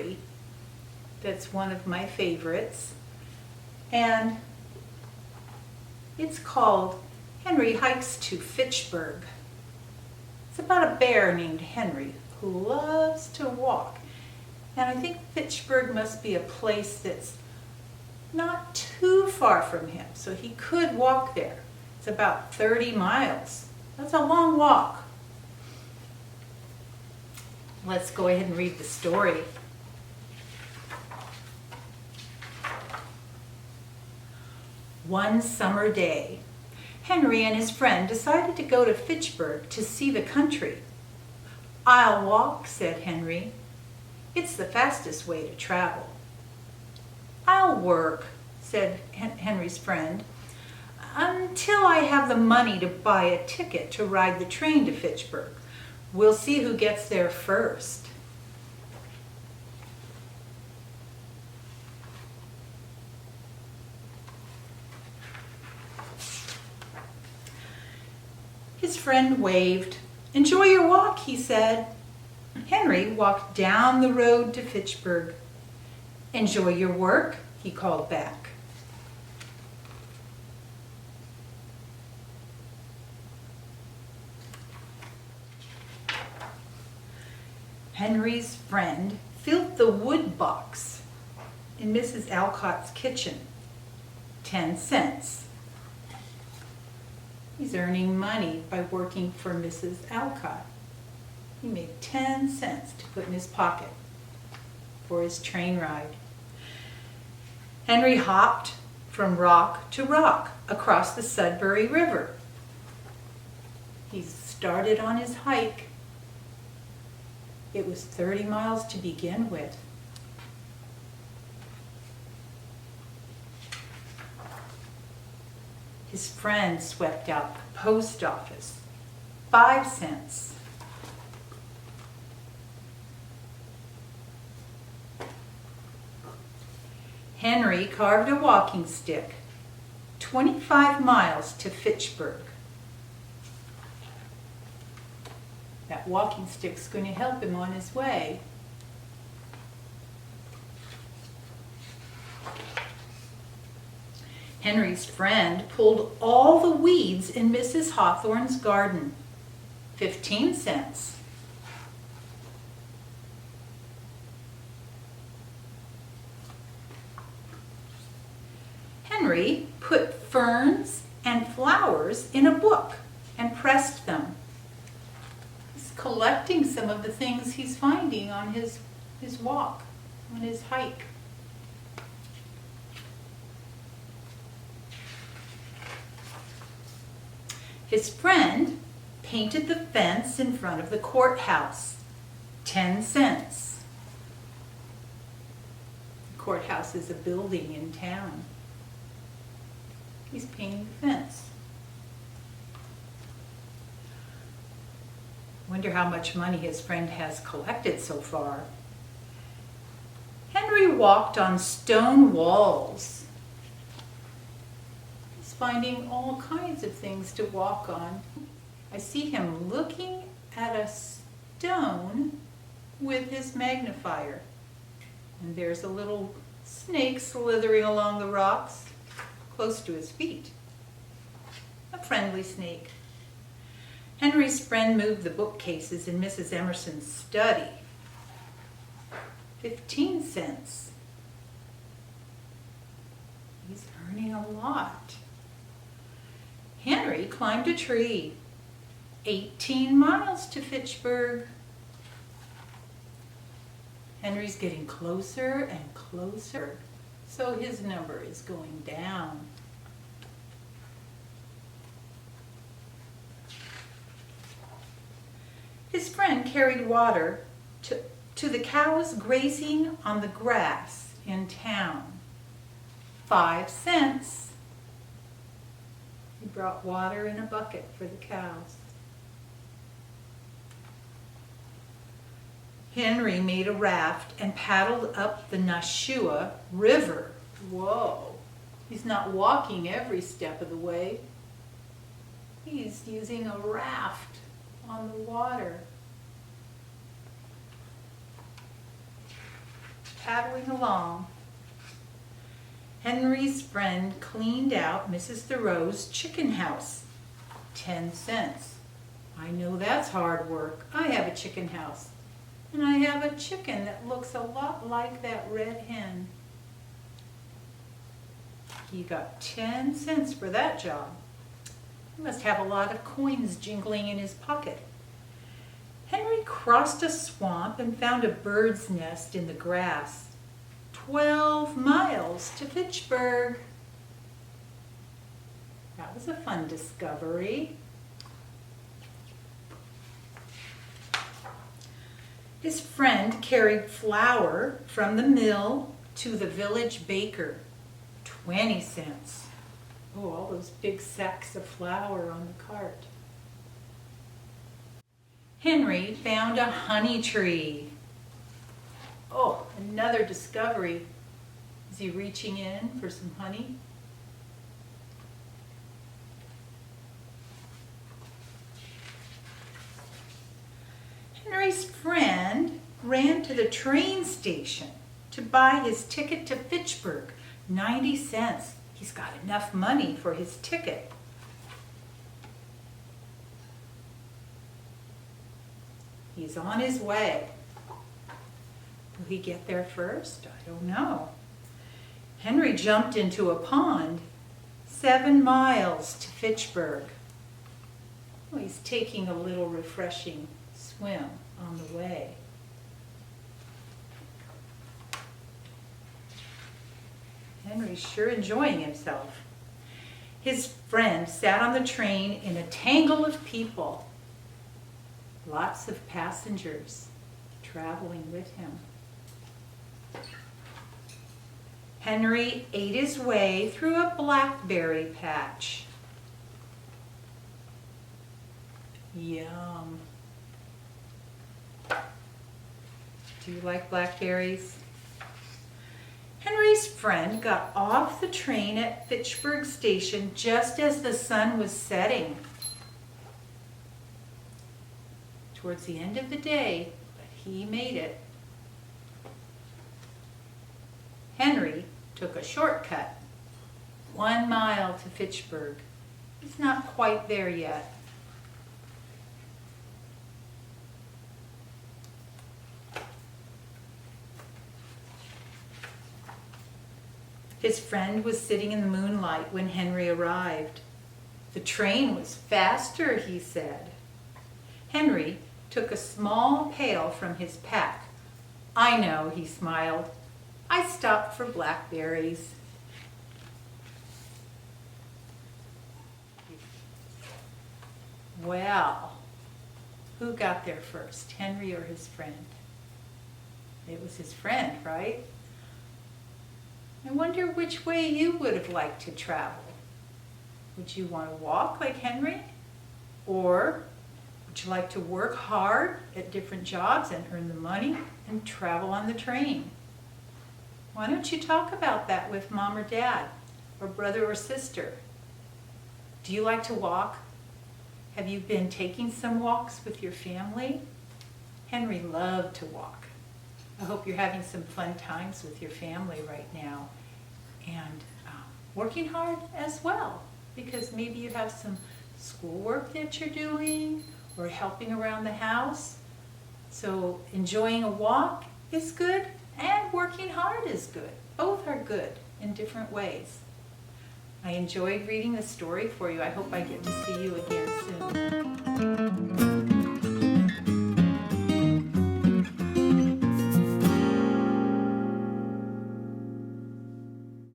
story that's one of my favorites, and it's called Henry Hikes to Fitchburg. It's about a bear named Henry who loves to walk. And I think Fitchburg must be a place that's not too far from him, so he could walk there. It's about 30 miles. That's a long walk. Let's go ahead and read the story. One summer day, Henry and his friend decided to go to Fitchburg to see the country. "I'll walk," said Henry. "It's the fastest way to travel." "I'll work," said Henry's friend, "until I have the money to buy a ticket to ride the train to Fitchburg. We'll see who gets there first." His friend waved. "Enjoy your walk," he said. Henry walked down the road to Fitchburg. "Enjoy your work," he called back. Henry's friend filled the wood box in Mrs. Alcott's kitchen. 10 cents. He's earning money by working for Mrs. Alcott. He made 10 cents to put in his pocket for his train ride. Henry hopped from rock to rock across the Sudbury River. He started on his hike. It was 30 miles to begin with. His friend swept out the post office. 5 cents. Henry carved a walking stick. 25 miles to Fitchburg. That walking stick's going to help him on his way. Henry's friend pulled all the weeds in Mrs. Hawthorne's garden. 15 cents. Henry put ferns and flowers in a book and pressed them. He's collecting some of the things he's finding on his walk, on his hike. His friend painted the fence in front of the courthouse. 10 cents. The courthouse is a building in town. He's painting the fence. Wonder how much money his friend has collected so far. Henry walked on stone walls. He's finding all kinds of things to walk on. I see him looking at a stone with his magnifier. And there's a little snake slithering along the rocks close to his feet. A friendly snake. Henry's friend moved the bookcases in Mrs. Emerson's study. 15 cents. He's earning a lot. Henry climbed a tree. 18 miles to Fitchburg. Henry's getting closer and closer, so his number is going down. His friend carried water to the cows grazing on the grass in town. 5 cents. He brought water in a bucket for the cows. Henry made a raft and paddled up the Nashua River. Whoa, he's not walking every step of the way. He's using a raft on the water. paddling along. Henry's friend cleaned out Mrs. Thoreau's chicken house. 10 cents. I know that's hard work. I have a chicken house. And I have a chicken that looks a lot like that red hen. He got 10 cents for that job. He must have a lot of coins jingling in his pocket. Henry crossed a swamp and found a bird's nest in the grass. 12 miles to Fitchburg. That was a fun discovery. His friend carried flour from the mill to the village baker. 20 cents. Oh, all those big sacks of flour on the cart. Henry found a honey tree. Oh, another discovery. Is he reaching in for some honey? Henry's friend ran to the train station to buy his ticket to Fitchburg. 90 cents. He's got enough money for his ticket. He's on his way. Will he get there first? I don't know. Henry jumped into a pond. 7 miles to Fitchburg. Oh, he's taking a little refreshing swim on the way. Henry's sure enjoying himself. His friend sat on the train in a tangle of people. Lots of passengers traveling with him. Henry ate his way through a blackberry patch. Yum. Do you like blackberries? Henry's friend got off the train at Fitchburg Station just as the sun was setting. Towards the end of the day, but he made it. Henry took a shortcut. 1 mile to Fitchburg. He's not quite there yet. His friend was sitting in the moonlight when Henry arrived. The train was faster, he said. Henry took a small pail from his pack. I know, he smiled. I stopped for blackberries. Well, who got there first, Henry or his friend? It was his friend, right? I wonder which way you would have liked to travel. Would you want to walk like Henry? Or would you like to work hard at different jobs and earn the money and travel on the train? Why don't you talk about that with mom or dad or brother or sister? Do you like to walk? Have you been taking some walks with your family? Henry loved to walk. I hope you're having some fun times with your family right now and working hard as well, because maybe you have some schoolwork that you're doing or helping around the house. So enjoying a walk is good and working hard is good. Both are good in different ways. I enjoyed reading the story for you. I hope I get to see you again soon.